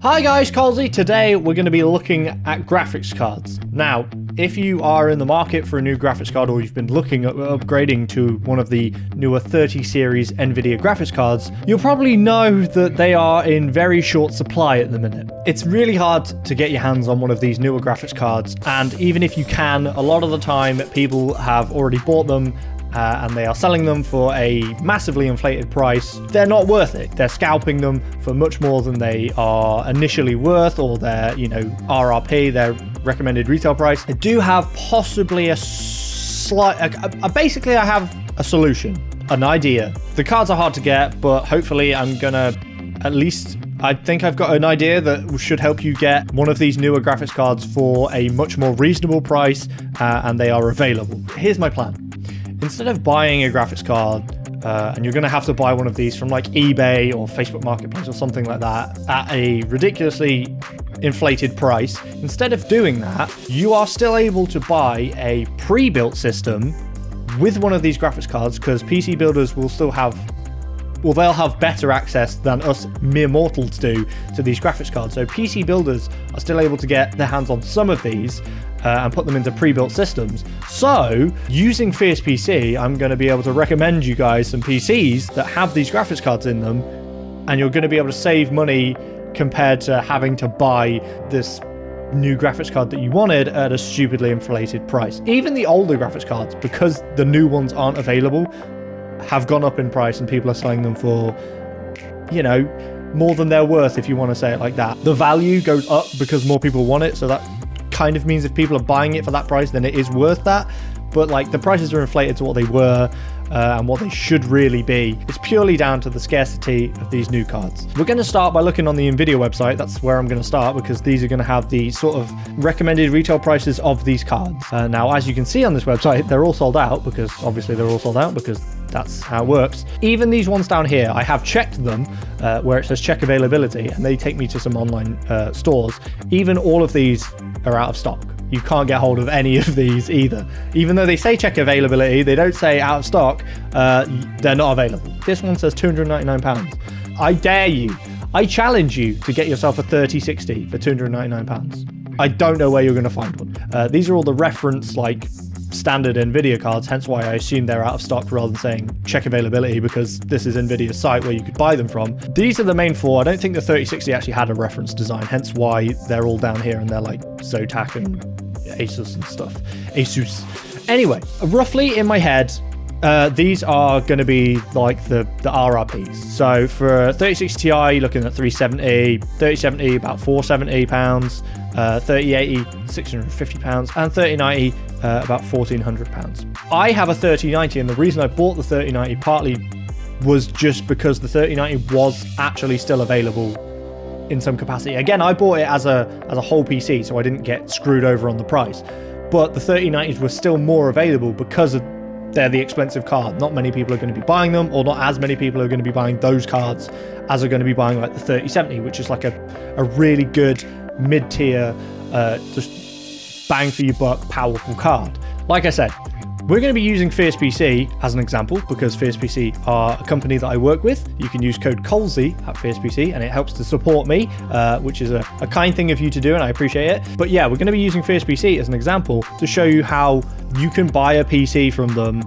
Hi guys, Colesy. Today we're going to be looking at graphics cards. Now, if you are in the market for a new graphics card or you've been looking at upgrading to one of the newer 30 series Nvidia graphics cards, you'll probably know that they are in very short supply at the minute. It's really hard to get your hands on one of these newer graphics cards, and even if you can, a lot of the time people have already bought them and they are selling them for a massively inflated price. They're not worth it. They're scalping them for much more than they are initially worth, or their, RRP, their recommended retail price. I do have possibly a slight, basically I have a solution, an idea. The cards are hard to get, but hopefully I'm gonna I think I've got an idea that should help you get one of these newer graphics cards for a much more reasonable price, and they are available. Here's my plan. Instead of buying a graphics card, and you're going to have to buy one of these from like eBay or Facebook Marketplace or something like that at a ridiculously inflated price, instead of doing that, you are still able to buy a pre-built system with one of these graphics cards, because PC builders will still have, they'll have better access than us mere mortals do to these graphics cards. So PC builders are still able to get their hands on some of these and put them into pre-built systems. So using Fierce PC, I'm going to be able to recommend you guys some PCs that have these graphics cards in them, and you're going to be able to save money compared to having to buy this new graphics card that you wanted at a stupidly inflated price. Even the older graphics cards, because the new ones aren't available, have gone up in price, and people are selling them for, more than they're worth, if you want to say it like that. The value goes up because more people want it, so that kind of means if people are buying it for that price, then it is worth that. But like, the prices are inflated to what they were and what they should really be. It's purely down to the scarcity of these new cards. We're going to start by looking on the Nvidia website. That's where I'm going to start, because these are going to have the sort of recommended retail prices of these cards. Now, as you can see on this website, they're all sold out, because obviously they're all sold out, because that's how it works. Even these ones down here, I have checked them where it says check availability, and they take me to some online stores. Even all of these are out of stock. You can't get hold of any of these either. Even though they say check availability, they don't say out of stock. They're not available. This one says £299. I dare you, I challenge you to get yourself a 3060 for £299. I don't know where you're going to find one. These are all the reference, like, standard Nvidia cards, hence why I assume they're out of stock rather than saying check availability, because this is Nvidia's site where you could buy them from. These are the main four. I don't think the 3060 actually had a reference design, hence why they're all down here, and they're like Zotac and Asus and stuff. Asus. Anyway, roughly in my head, these are going to be like the RRPs. So for 3060 Ti, you're looking at 370, 3070 about £470, 3080 £650, and 3090 about £1,400. I have a 3090, and the reason I bought the 3090 partly was just because the 3090 was actually still available in some capacity. Again, I bought it as a whole PC, so I didn't get screwed over on the price. But the 3090s were still more available because they're the expensive card. Not many people are going to be buying them, or not as many people are going to be buying those cards as are going to be buying like the 3070, which is like a really good mid-tier, just bang for your buck, powerful card. Like I said, we're going to be using Fierce PC as an example, because Fierce PC are a company that I work with. You can use code Colesy at Fierce PC, and it helps to support me, which is a kind thing of you to do, and I appreciate it. But yeah, we're going to be using Fierce PC as an example to show you how you can buy a PC from them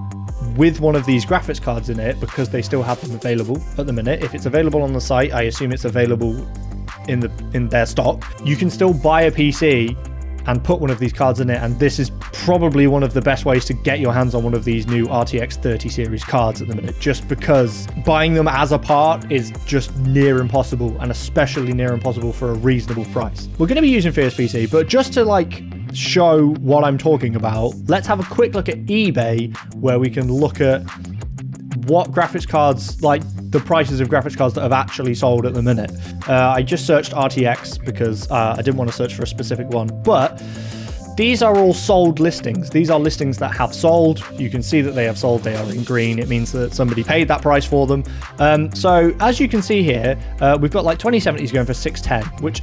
with one of these graphics cards in it, because they still have them available at the minute. If it's available on the site, I assume it's available in their stock. You can still buy a PC and put one of these cards in it, and this is probably one of the best ways to get your hands on one of these new RTX 30 series cards at the minute, just because buying them as a part is just near impossible, and especially near impossible for a reasonable price. We're going to be using Fierce PC, but just to like show what I'm talking about, let's have a quick look at eBay, where we can look at what graphics cards, like the prices of graphics cards that have actually sold at the minute. I just searched RTX because I didn't want to search for a specific one, but these are all sold listings. These are listings that have sold. You can see that they have sold. They are in green. It means that somebody paid that price for them. So as you can see here, we've got like 2070s going for 610, which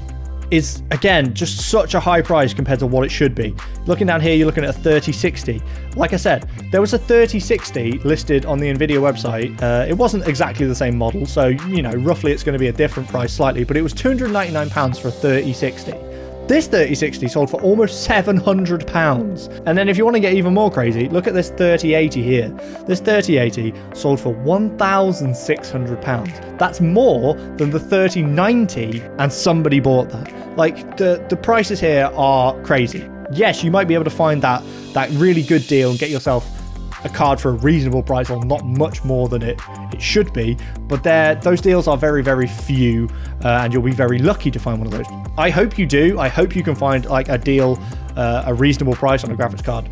is, again, just such a high price compared to what it should be. Looking down here, you're looking at a 3060. Like I said, there was a 3060 listed on the Nvidia website. It wasn't exactly the same model, so, you know, roughly it's going to be a different price slightly, but it was £299 for a 3060. This 3060 sold for almost £700. And then if you want to get even more crazy, look at this 3080 here. This 3080 sold for £1,600. That's more than the 3090, and somebody bought that. Like, the prices here are crazy. Yes, you might be able to find that really good deal and get yourself a card for a reasonable price, or not much more than it should be, but those deals are very, very few, and you'll be very lucky to find one of those. I hope you do. I hope you can find like a deal, a reasonable price on a graphics card.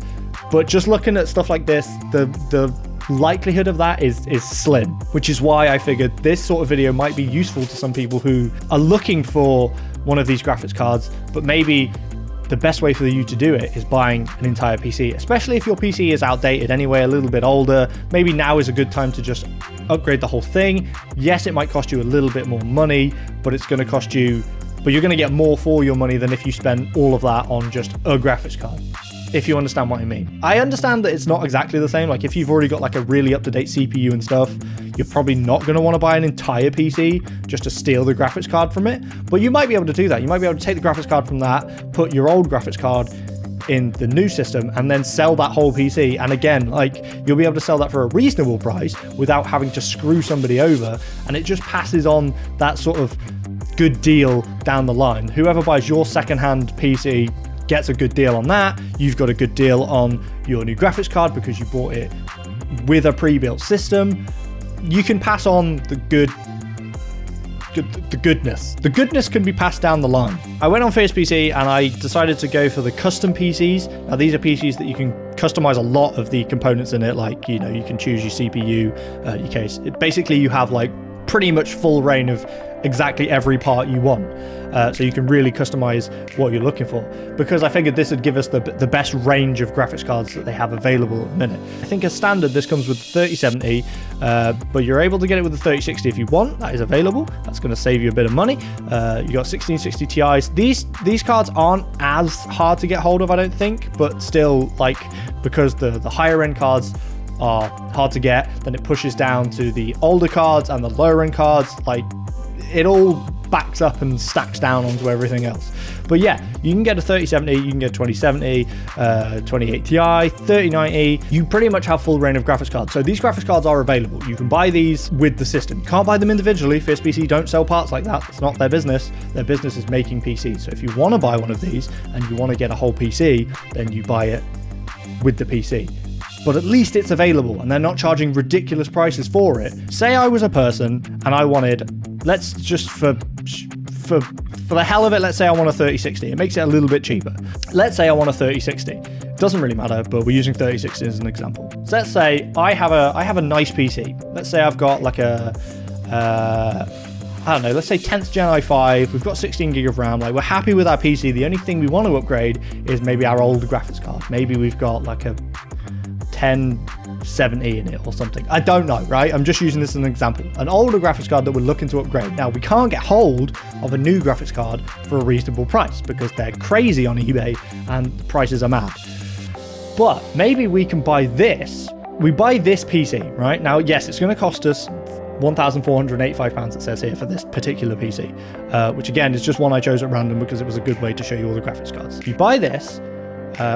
But just looking at stuff like this, the likelihood of that is slim, which is why I figured this sort of video might be useful to some people who are looking for one of these graphics cards, but maybe the best way for you to do it is buying an entire PC, especially if your PC is outdated anyway, a little bit older. Maybe now is a good time to just upgrade the whole thing. Yes, it might cost you a little bit more money, but it's going to cost you, but you're going to get more for your money than if you spend all of that on just a graphics card, if you understand what I mean. I understand that it's not exactly the same. Like, if you've already got like a really up-to-date CPU and stuff, you're probably not going to want to buy an entire PC just to steal the graphics card from it. But you might be able to do that. You might be able to take the graphics card from that, put your old graphics card in the new system, and then sell that whole PC. And again, like, you'll be able to sell that for a reasonable price without having to screw somebody over. And it just passes on that sort of good deal down the line. Whoever buys your secondhand PC gets a good deal on that. You've got a good deal on your new graphics card because you bought it with a pre-built system. You can pass on the goodness. The goodness can be passed down the line. I went on FiercePC and I decided to go for the custom PCs. Now, these are PCs that you can customize a lot of the components in it. Like, you know, you can choose your CPU, your case. Basically, you have like pretty much full reign of exactly every part you want. So you can really customize what you're looking for, because I figured this would give us the best range of graphics cards that they have available at the minute. I think as standard, this comes with 3070, but you're able to get it with the 3060 if you want. That is available. That's going to save you a bit of money. You got 1660 Ti's. These cards aren't as hard to get hold of, I don't think, but still, like, because the higher end cards are hard to get, then it pushes down to the older cards and the lower end cards. Like, it all backs up and stacks down onto everything else. But yeah, you can get a 3070, you can get a 2070, 2080 Ti, 3090. You pretty much have full reign of graphics cards. So these graphics cards are available. You can buy these with the system. You can't buy them individually. FiercePC don't sell parts like that. It's not their business. Their business is making PCs. So if you want to buy one of these and you want to get a whole PC, then you buy it with the PC. But at least it's available and they're not charging ridiculous prices for it. Say I was a person and I wanted, let's just for the hell of it, let's say I want a 3060. It makes it a little bit cheaper. Let's say I want a 3060. It doesn't really matter, but we're using 3060 as an example. So let's say I have a nice PC. Let's say I've got like a I don't know, let's say 10th Gen i5, we've got 16 gig of RAM, like, we're happy with our PC. The only thing we want to upgrade is maybe our old graphics card. Maybe we've got like a 1070 in it or something. I don't know, right? I'm just using this as an example. An older graphics card that we're looking to upgrade. Now, we can't get hold of a new graphics card for a reasonable price because they're crazy on eBay and the prices are mad. But maybe we can buy this. We buy this PC, right? Now, yes, it's going to cost us £1,485, it says here, for this particular PC, which again is just one I chose at random because it was a good way to show you all the graphics cards. If you buy this,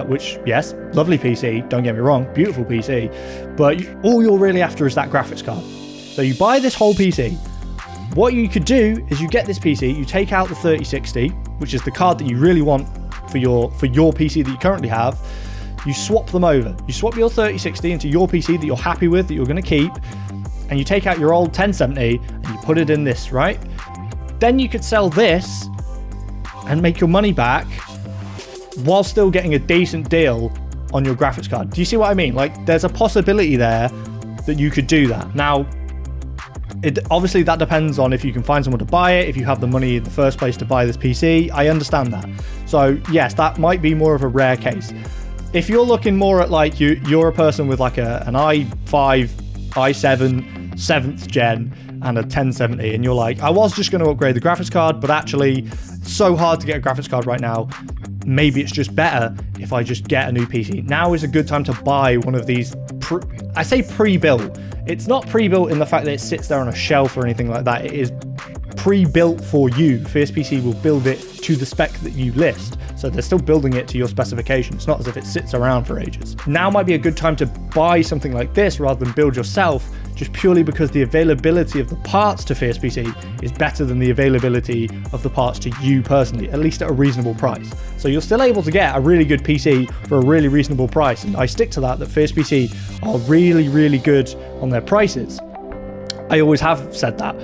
which, yes, lovely PC, don't get me wrong, beautiful PC, but all you're really after is that graphics card. So you buy this whole PC. What you could do is you get this PC, you take out the 3060, which is the card that you really want for your PC that you currently have. You swap them over. You swap your 3060 into your PC that you're happy with, that you're going to keep, and you take out your old 1070 and you put it in this, right? Then you could sell this and make your money back while still getting a decent deal on your graphics card. Do you see what I mean? Like, there's a possibility there that you could do that. Now, obviously that depends on if you can find someone to buy it, if you have the money in the first place to buy this PC. I understand that. So yes, that might be more of a rare case. If you're looking more at, like, you're a person with like an i5, i7, 7th gen and a 1070, and you're like, I was just going to upgrade the graphics card, but actually so hard to get a graphics card right now. Maybe it's just better if I just get a new PC. Now is a good time to buy one of these, I say pre-built. It's not pre-built in the fact that it sits there on a shelf or anything like that. It is pre-built for you. Fierce PC will build it to the spec that you list. So they're still building it to your specifications. It's not as if it sits around for ages. Now might be a good time to buy something like this rather than build yourself, just purely because the availability of the parts to Fierce PC is better than the availability of the parts to you personally, at least at a reasonable price. So you're still able to get a really good PC for a really reasonable price. And I stick to that Fierce PC are really, really good on their prices. I always have said that.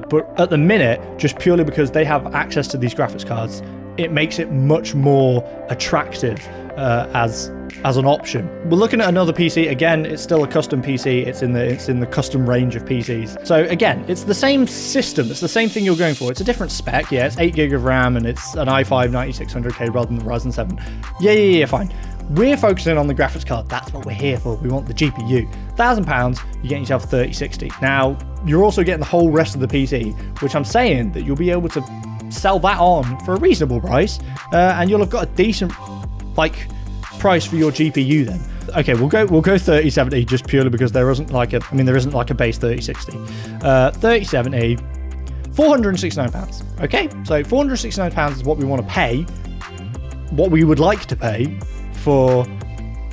But at the minute, just purely because they have access to these graphics cards, it makes it much more attractive as an option. We're looking at another PC. Again, it's still a custom PC. It's in the custom range of PCs. So again, it's the same system. It's the same thing you're going for. It's a different spec. Yeah, it's 8 gig of RAM and it's an i5 9600K rather than the Ryzen 7. Yeah, fine. We're focusing on the graphics card. That's what we're here for. We want the GPU. £1,000, you're getting yourself 3060. Now, you're also getting the whole rest of the PC, which I'm saying that you'll be able to sell that on for a reasonable price, and you'll have got a decent price for your GPU then. Okay, we'll go 3070 just purely because there isn't like a base 3060. 3070, £469. Okay, so £469 is what we want to pay, what we would like to pay for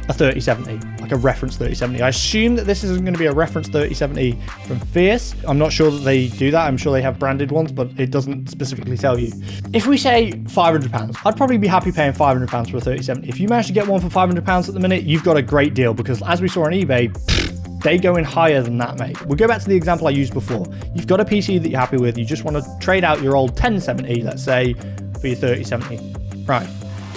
a 3070, like a reference 3070. I assume that this isn't going to be a reference 3070 from Fierce. I'm not sure that they do that. I'm sure they have branded ones, but it doesn't specifically tell you. If we say £500, I'd probably be happy paying £500 for a 3070. If you manage to get one for £500 at the minute, you've got a great deal, because as we saw on eBay, they go in higher than that, mate. We'll go back to the example I used before. You've got a PC that you're happy with. You just want to trade out your old 1070, let's say, for your 3070. Right.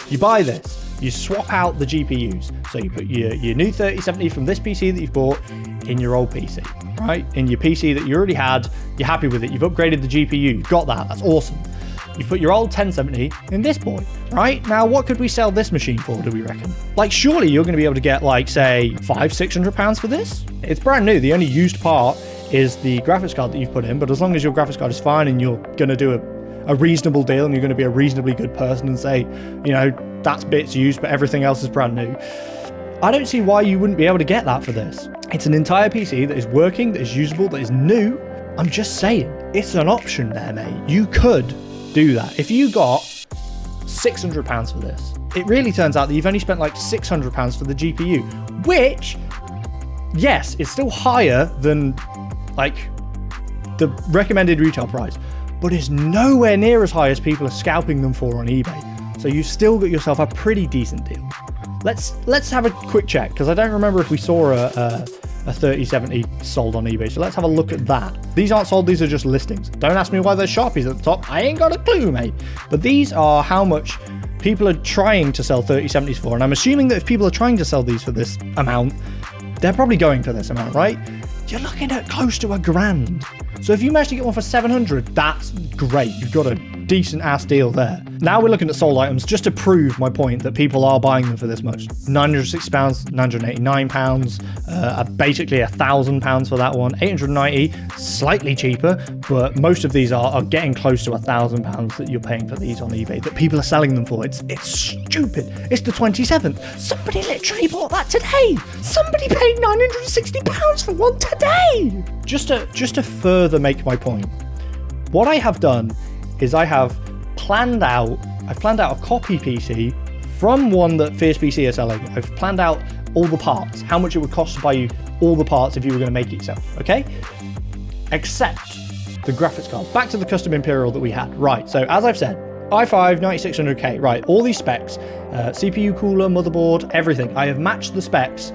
You buy this. You swap out the GPUs. So you put your new 3070 from this PC that you've bought in your old PC, right? In your PC that you already had, you're happy with it. You've upgraded the GPU. You've got that. That's awesome. You put your old 1070 in this boy, right? Now, what could we sell this machine for, do we reckon? Surely you're going to be able to get, say, £500-600 for this? It's brand new. The only used part is the graphics card that you've put in, but as long as your graphics card is fine and you're going to do a reasonable deal and you're going to be a reasonably good person and say, that's bits used, but everything else is brand new, I don't see why you wouldn't be able to get that for this. It's an entire PC that is working, that is usable, that is new. I'm just saying, it's an option there, mate. You could do that. If you got £600 for this, it really turns out that you've only spent £600 for the GPU, which, yes, is still higher than the recommended retail price, but is nowhere near as high as people are scalping them for on eBay. So you've still got yourself a pretty decent deal. Let's have a quick check, because I don't remember if we saw a 3070 sold on eBay. So let's have a look at that. These aren't sold, these are just listings. Don't ask me why there's Sharpies at the top. I ain't got a clue, mate. But these are how much people are trying to sell 3070s for. And I'm assuming that if people are trying to sell these for this amount, they're probably going for this amount, right? You're looking at close to £1,000. So if you manage to get one for 700, that's great. You've got a decent ass deal there. Now we're looking at sold items just to prove my point that people are buying them for this much. £960, £989, basically £1,000 for that one. £890, slightly cheaper, but most of these are getting close to £1,000 that you're paying for these on eBay, that people are selling them for. It's stupid. It's the 27th. Somebody literally bought that today. Somebody paid £960 for one today. Just to further make my point, what I have done is I've planned out a copy PC from one that Fierce PC are selling. I've planned out all the parts, how much it would cost to buy you all the parts if you were going to make it yourself, okay? Except the graphics card. Back to the custom Imperial that we had. Right, so as I've said, i5 9600K, right, all these specs, CPU, cooler, motherboard, everything. I have matched the specs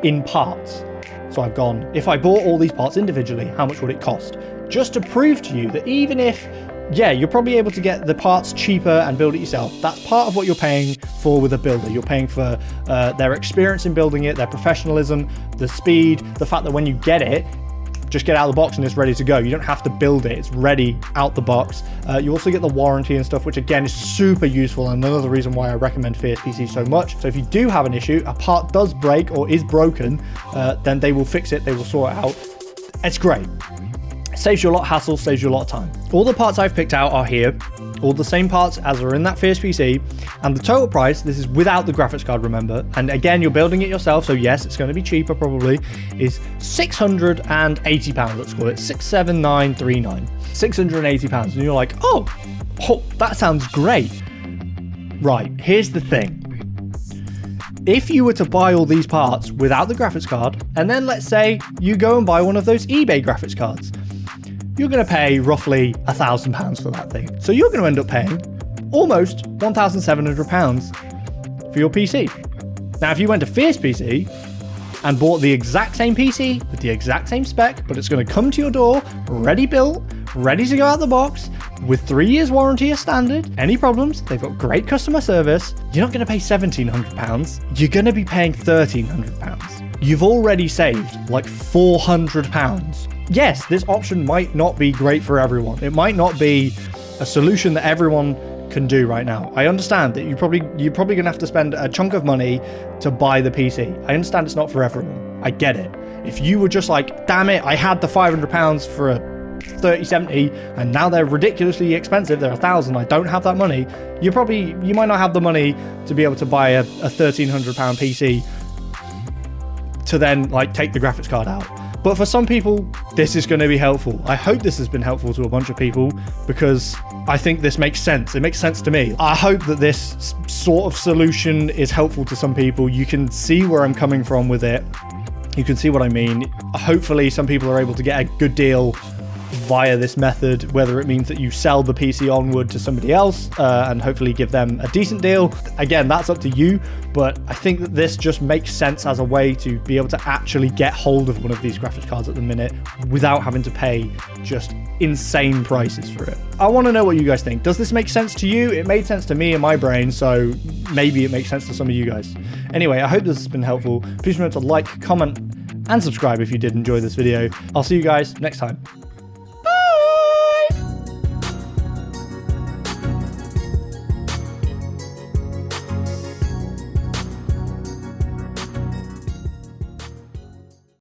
in parts. So I've gone, if I bought all these parts individually, how much would it cost? Just to prove to you that even if, yeah, you're probably able to get the parts cheaper and build it yourself. That's part of what you're paying for with a builder. You're paying for their experience in building it, their professionalism, the speed, the fact that when you get it, just get out of the box and it's ready to go. You don't have to build it. It's ready out the box. You also get the warranty and stuff, which again is super useful and another reason why I recommend Fierce PC so much. So if you do have an issue, a part does break or is broken, then they will fix it. They will sort it out. It's great. Saves you a lot of hassle, saves you a lot of time. All the parts I've picked out are here, all the same parts as are in that first PC, and the total price, this is without the graphics card, remember, and again, you're building it yourself, so yes, it's going to be cheaper probably, is £680, let's call it, 67939. £680, and you're like, oh, that sounds great. Right, here's the thing. If you were to buy all these parts without the graphics card, and then let's say you go and buy one of those eBay graphics cards, you're going to pay roughly £1,000 for that thing. So you're going to end up paying almost £1,700 for your PC. Now, if you went to Fierce PC and bought the exact same PC with the exact same spec, but it's going to come to your door, ready built, ready to go out the box, with 3 years warranty as standard. Any problems, they've got great customer service. You're not going to pay £1,700. You're going to be paying £1,300. You've already saved like £400. Yes, this option might not be great for everyone. It might not be a solution that everyone can do right now. I understand that you're probably going to have to spend a chunk of money to buy the PC. I understand it's not for everyone. I get it. If you were just like, damn it, I had the £500 for a 3070 and now they're ridiculously expensive, they're $1,000, I don't have that money, you might not have the money to be able to buy a £1,300 PC to then like take the graphics card out. But for some people, this is going to be helpful. I hope this has been helpful to a bunch of people because I think this makes sense. It makes sense to me. I hope that this sort of solution is helpful to some people. You can see where I'm coming from with it. You can see what I mean. Hopefully some people are able to get a good deal via this method, whether it means that you sell the PC onward to somebody else and hopefully give them a decent deal. Again, that's up to you, but I think that this just makes sense as a way to be able to actually get hold of one of these graphics cards at the minute without having to pay just insane prices for it. I want to know what you guys think. Does this make sense to you? It made sense to me in my brain, so maybe it makes sense to some of you guys. Anyway, I hope this has been helpful. Please remember to like, comment, and subscribe if you did enjoy this video. I'll see you guys next time.